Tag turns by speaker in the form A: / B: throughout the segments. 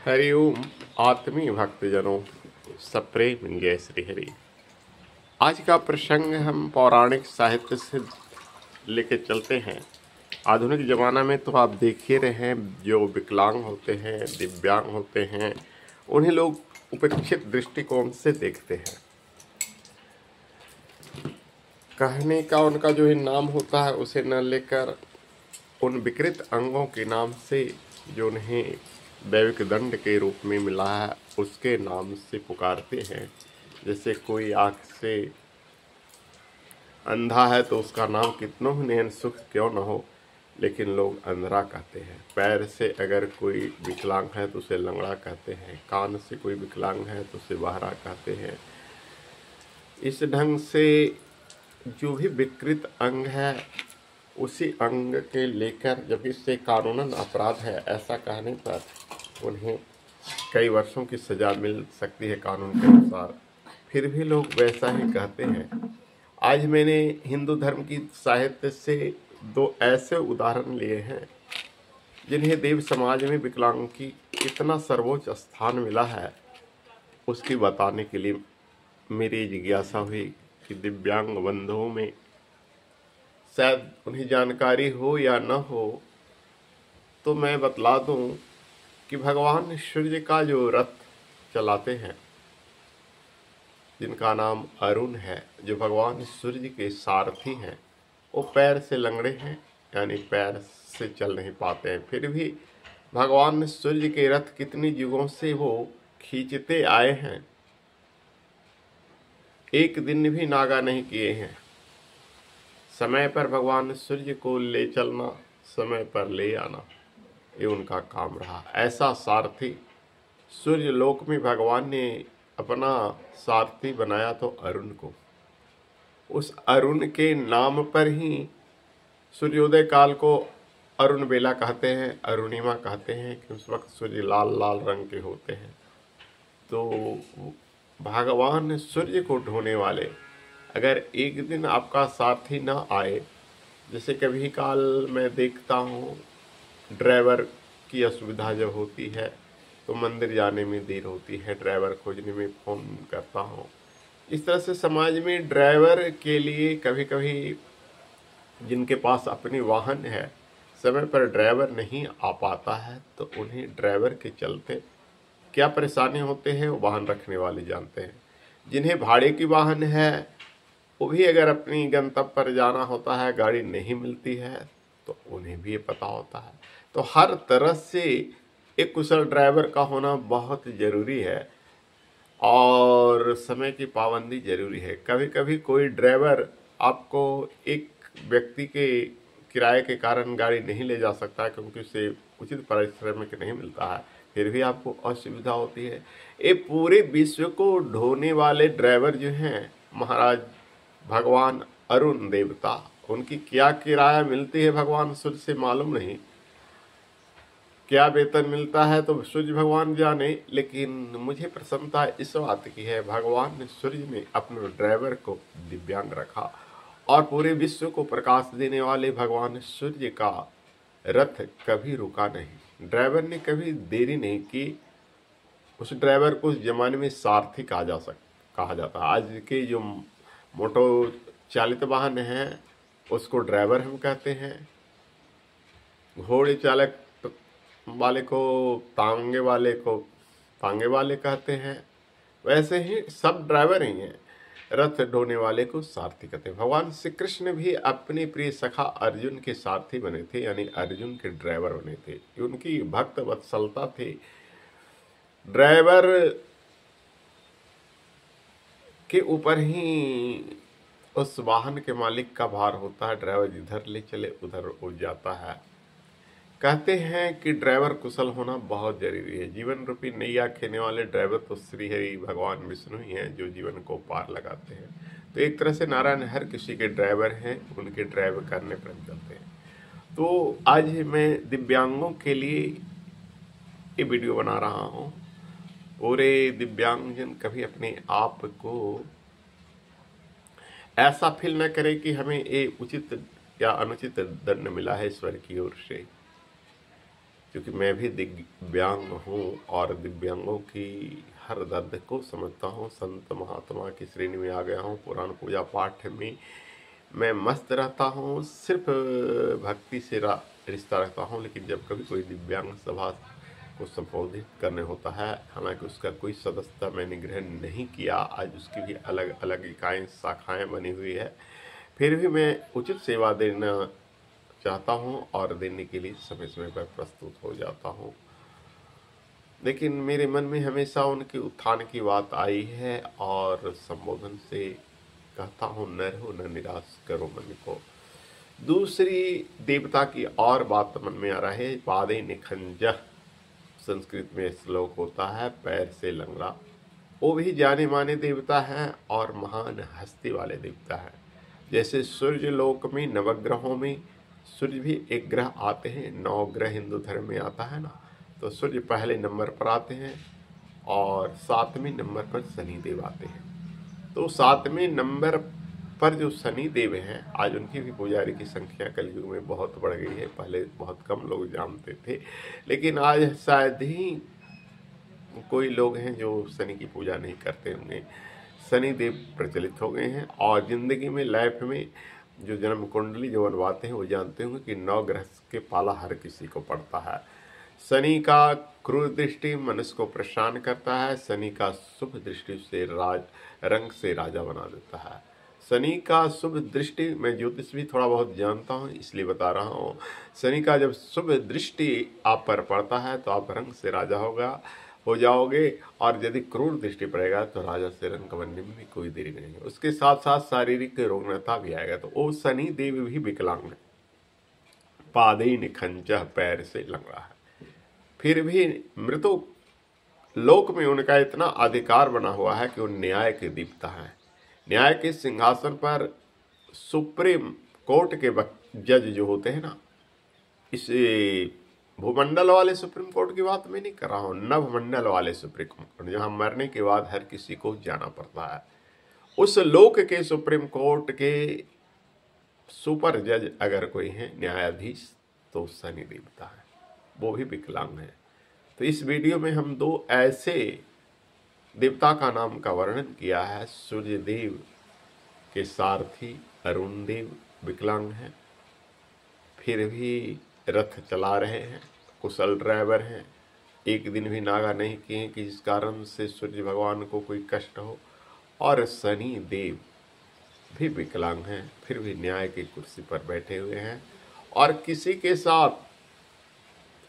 A: हरिओम आत्मीय भक्तजनों, सप्रेम जय श्री हरि। आज का प्रसंग हम पौराणिक साहित्य से लेके चलते हैं। आधुनिक ज़माना में तो आप देख ही रहे हैं, जो विकलांग होते हैं, दिव्यांग होते हैं, उन्हें लोग उपेक्षित दृष्टिकोण से देखते हैं। कहने का उनका जो नाम होता है उसे न लेकर उन विकृत अंगों के नाम से जो उन्हें दैविक दंड के रूप में मिला है उसके नाम से पुकारते हैं। जैसे कोई आँख से अंधा है तो उसका नाम कितनों ही नयन सुख क्यों न हो, लेकिन लोग अंधरा कहते हैं। पैर से अगर कोई विकलांग है तो उसे लंगड़ा कहते हैं। कान से कोई विकलांग है तो उसे बहरा कहते हैं। इस ढंग से जो भी विकृत अंग है उसी अंग के लेकर जब इससे कानूनन अपराध है ऐसा कहने पर उन्हें कई वर्षों की सजा मिल सकती है कानून के अनुसार, फिर भी लोग वैसा ही कहते हैं। आज मैंने हिंदू धर्म की साहित्य से दो ऐसे उदाहरण लिए हैं जिन्हें देव समाज में विकलांग की कितना सर्वोच्च स्थान मिला है, उसकी बताने के लिए मेरी जिज्ञासा हुई कि दिव्यांग बंधुओं में शायद उन्हें जानकारी हो या न हो, तो मैं बतला दूं कि भगवान सूर्य का जो रथ चलाते हैं, जिनका नाम अरुण है, जो भगवान सूर्य के सारथी हैं, वो पैर से लंगड़े हैं, यानी पैर से चल नहीं पाते हैं। फिर भी भगवान सूर्य के रथ कितनी युगों से वो खींचते आए हैं, एक दिन भी नागा नहीं किए हैं। समय पर भगवान सूर्य को ले चलना, समय पर ले आना, ये उनका काम रहा। ऐसा सारथी सूर्य लोक में भगवान ने अपना सारथी बनाया तो अरुण को। उस अरुण के नाम पर ही सूर्योदय काल को अरुण बेला कहते हैं, अरुणिमा कहते हैं कि उस वक्त सूर्य लाल लाल रंग के होते हैं। तो भगवान सूर्य को ढोने वाले अगर एक दिन आपका साथी ना आए, जैसे कभी काल मैं देखता हूँ ड्राइवर की असुविधा जब होती है तो मंदिर जाने में देर होती है, ड्राइवर खोजने में फ़ोन करता हूँ। इस तरह से समाज में ड्राइवर के लिए कभी कभी जिनके पास अपनी वाहन है, समय पर ड्राइवर नहीं आ पाता है तो उन्हें ड्राइवर के चलते क्या परेशानी होते हैं वो वाहन रखने वाले जानते हैं। जिन्हें भाड़े की वाहन है वो भी अगर अपनी गंतव्य पर जाना होता है, गाड़ी नहीं मिलती है तो उन्हें भी ये पता होता है। तो हर तरह से एक कुशल ड्राइवर का होना बहुत ज़रूरी है और समय की पाबंदी जरूरी है। कभी कभी कोई ड्राइवर आपको एक व्यक्ति के किराए के कारण गाड़ी नहीं ले जा सकता है क्योंकि उसे उचित पारिश्रमिक नहीं मिलता है, फिर भी आपको असुविधा होती है। ये पूरे विश्व को ढोने वाले ड्राइवर जो हैं महाराज भगवान अरुण देवता, उनकी क्या किराया मिलती है भगवान सूर्य से मालूम नहीं, क्या वेतन मिलता है तो सूर्य भगवान जाने। लेकिन मुझे प्रसन्नता इस बात की है, भगवान सूर्य ने अपने ड्राइवर को दिव्यांग रखा और पूरे विश्व को प्रकाश देने वाले भगवान सूर्य का रथ कभी रुका नहीं। ड्राइवर ने कभी देरी नहीं की। उस ड्राइवर को उस जमाने में सारथी कहा जाता। आज के जो मोटो चालित वाहन हैं उसको ड्राइवर हम कहते हैं, घोड़े चालक वाले को तांगे वाले कहते हैं। वैसे ही सब ड्राइवर ही हैं। रथ ढोने वाले को सारथी कहते हैं। भगवान श्री कृष्ण भी अपने प्रिय सखा अर्जुन के सारथी बने थे, यानी अर्जुन के ड्राइवर बने थे। उनकी भक्त वत्सलता थी। ड्राइवर के ऊपर ही उस वाहन के मालिक का भार होता है। ड्राइवर जिधर ले चले उधर उड़ जाता है। कहते हैं कि ड्राइवर कुशल होना बहुत जरूरी है। जीवन रूपी नैया खेने वाले ड्राइवर तो श्री हरि भगवान विष्णु ही हैं जो जीवन को पार लगाते हैं। तो एक तरह से नारायण हर किसी के ड्राइवर हैं, उनके ड्राइव करने पर हम चलते हैं। तो आज मैं दिव्यांगों के लिए ये वीडियो बना रहा हूँ। पूरे दिव्यांगजन कभी अपने आप को ऐसा फील न करे कि हमें ये उचित या अनुचित दंड मिला है ईश्वर की ओर से। क्योंकि मैं भी दिव्यांग हूँ और दिव्यांगों की हर दर्द को समझता हूँ। संत महात्मा की श्रेणी में आ गया हूँ। पुराण पूजा पाठ में मैं मस्त रहता हूँ, सिर्फ भक्ति से रिश्ता रखता हूँ। लेकिन जब कभी कोई दिव्यांग सभा को संबोधित करने होता है, हालांकि उसका कोई सदस्यता मैंने ग्रहण नहीं किया, आज उसकी भी अलग अलग इकाएँ शाखाएँ बनी हुई है, फिर भी मैं उचित सेवा देना चाहता हूँ और देने के लिए समय समय पर प्रस्तुत हो जाता हूँ। लेकिन मेरे मन में हमेशा उनके उत्थान की बात आई है और संबोधन से कहता हूँ, न रहो न निराश करो मन को। दूसरी देवता की और बात मन में आ रहा है, पादे निखंजह, संस्कृत में श्लोक होता है, पैर से लंगड़ा। वो भी जाने माने देवता हैं और महान हस्ती वाले देवता हैं। जैसे सूर्य लोक में नवग्रहों में सूर्य भी एक ग्रह आते हैं, 9 ग्रह हिंदू धर्म में आता है ना, तो सूर्य पहले नंबर पर आते हैं और 7वें नंबर पर शनिदेव आते हैं। तो 7वें नंबर पर जो शनिदेव हैं, आज उनकी भी पुजारी की संख्या कलयुग में बहुत बढ़ गई है। पहले बहुत कम लोग जानते थे, लेकिन आज शायद ही कोई लोग हैं जो शनि की पूजा नहीं करते होंगे। शनिदेव प्रचलित हो गए हैं और जिंदगी में, लाइफ में जो जन्म कुंडली जो बनवाते हैं वो जानते होंगे कि 9 ग्रह के पाला हर किसी को पड़ता है। शनि का क्रूर दृष्टि मनुष्य को परेशान करता है। शनि का शुभ दृष्टि से रंग से राजा बना देता है। शनि का शुभ दृष्टि, मैं ज्योतिष भी थोड़ा बहुत जानता हूँ इसलिए बता रहा हूँ। शनि का जब शुभ दृष्टि आप पर पड़ता है तो आप रंग से राजा हो जाओगे, और यदि क्रूर दृष्टि पड़ेगा तो राजा से रंग बनने में भी कोई देरी नहीं है। उसके साथ साथ शारीरिक रोगनता भी आएगा। तो वो शनि देव भी विकलांग है, पादे निखंजह, पैर से लंगड़ा है। फिर भी मृत्यु लोक में उनका इतना अधिकार बना हुआ है कि वो न्याय के देवता है। न्याय के सिंहासन पर सुप्रीम कोर्ट के जज जो होते हैं ना, इस भूमंडल वाले सुप्रीम कोर्ट की बात मैं नहीं कर रहा हूँ, नवमंडल वाले सुप्रीम कोर्ट, जहाँ मरने के बाद हर किसी को जाना पड़ता है। उस लोक के सुप्रीम कोर्ट के सुपर जज अगर कोई है, न्यायाधीश, तो शनि देवता है, वो भी विकलांग है। तो इस वीडियो में हम 2 ऐसे देवता का नाम का वर्णन किया है। सूर्यदेव के सारथी अरुण देव विकलांग हैं, फिर भी रथ चला रहे हैं, कुशल ड्राइवर हैं, एक दिन भी नागा नहीं किए कि जिस कारण से सूर्य भगवान को कोई कष्ट हो। और शनि देव भी विकलांग हैं, फिर भी न्याय की कुर्सी पर बैठे हुए हैं और किसी के साथ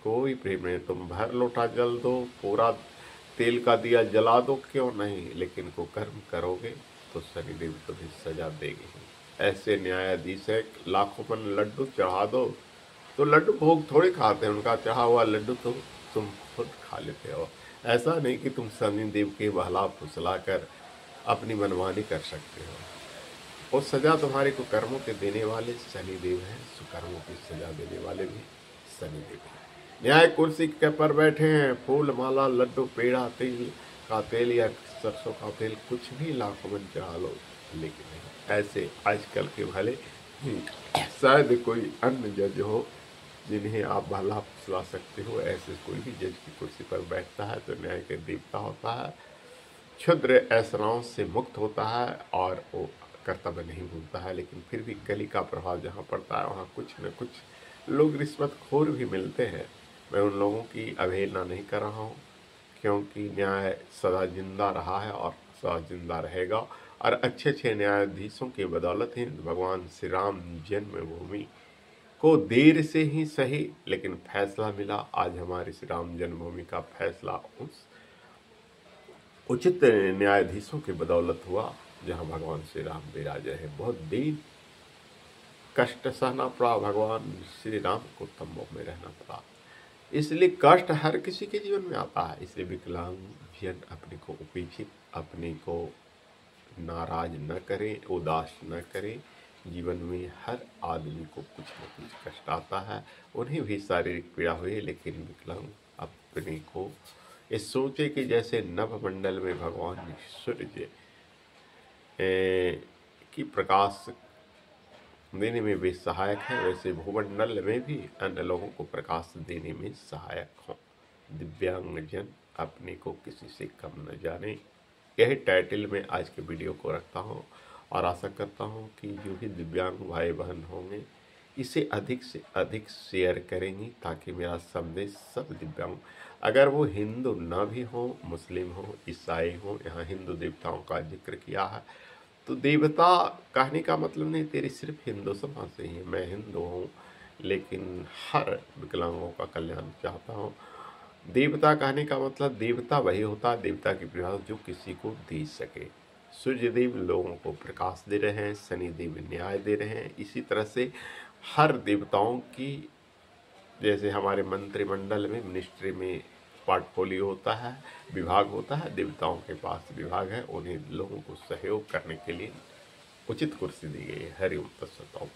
A: कोई प्रेम नहीं। तुम भर लोटा जल दो, पूरा तेल का दिया जला दो, क्यों नहीं, लेकिन को कर्म करोगे तो शनिदेव तुम्हें सजा देगी। ऐसे न्यायाधीश है, लाखों मन लड्डू चढ़ा दो तो लड्डू भोग थोड़े खाते हैं, उनका चढ़ा हुआ लड्डू तो तुम खुद खा लेते हो। ऐसा नहीं कि तुम शनिदेव के बहला फुसला कर अपनी मनमानी कर सकते हो। वो सजा तुम्हारे को कर्मों के देने वाले शनिदेव हैं, सुकर्मों की सजा देने वाले भी शनिदेव हैं। न्याय कुर्सी के पर बैठे हैं, फूल माला लड्डू पेड़ा तेल का तेल या सरसों का तेल कुछ भी लाखों मन चढ़ा लो, लेकिन नहीं। ऐसे आजकल के भले शायद कोई अन्य जज हो जिन्हें आप भला फुसला सकते हो, ऐसे कोई भी जज की कुर्सी पर बैठता है तो न्याय के देवता होता है, क्षुद्र ऐसराओं से मुक्त होता है और वो कर्तव्य नहीं भूलता है। लेकिन फिर भी कली का प्रभाव जहाँ पड़ता है वहाँ कुछ न कुछ लोग रिश्वतखोर भी मिलते हैं। मैं उन लोगों की अवहेलना नहीं कर रहा हूँ, क्योंकि न्याय सदा जिंदा रहा है और सदा जिंदा रहेगा। और अच्छे न्यायाधीशों की बदौलत ही भगवान श्री राम जन्मभूमि को देर से ही सही लेकिन फैसला मिला। आज हमारे श्री राम जन्मभूमि का फैसला उस उचित न्यायाधीशों की बदौलत हुआ जहां भगवान श्री राम विराजे हैं। बहुत देर कष्ट सहना पड़ा, भगवान श्री राम को तंबू में रहना पड़ा। इसलिए कष्ट हर किसी के जीवन में आता है। इसलिए विकलांग जन अपने को उपेक्षित, अपने को नाराज न करें, उदास न करें। जीवन में हर आदमी को कुछ न कुछ कष्ट आता है, उन्हें भी शारीरिक पीड़ा हुई, लेकिन विकलांग अपने को ये सोचे कि जैसे नवमंडल में भगवान सूर्य की प्रकाश देने में वे सहायक हैं, वैसे भूमंडल में भी अन्य लोगों को प्रकाश देने में सहायक हों। दिव्यांगजन अपने को किसी से कम न जाने, यही टाइटल में आज के वीडियो को रखता हूँ और आशा करता हूँ कि जो भी दिव्यांग भाई बहन होंगे इसे अधिक से अधिक शेयर करेंगी, ताकि मेरा संदेश सब दिव्यांग, अगर वो हिंदू ना भी हो, मुस्लिम हो, ईसाई हो, यहाँ हिंदू देवताओं का जिक्र किया है, तो देवता कहने का मतलब नहीं तेरी सिर्फ हिंदू समाज से ही है। मैं हिंदू हूँ लेकिन हर विकलांगों का कल्याण चाहता हूँ। देवता कहने का मतलब देवता वही होता है, देवता की परिभाषा जो किसी को दे सके। सूर्य देव लोगों को प्रकाश दे रहे हैं, शनि देव न्याय दे रहे हैं। इसी तरह से हर देवताओं की, जैसे हमारे मंत्रिमंडल में, मिनिस्ट्री में पोर्टफोलियो होता है, विभाग होता है, देवताओं के पास विभाग है, उन्हें लोगों को सहयोग करने के लिए उचित कुर्सी दी गई है। हरिओम तत्सत।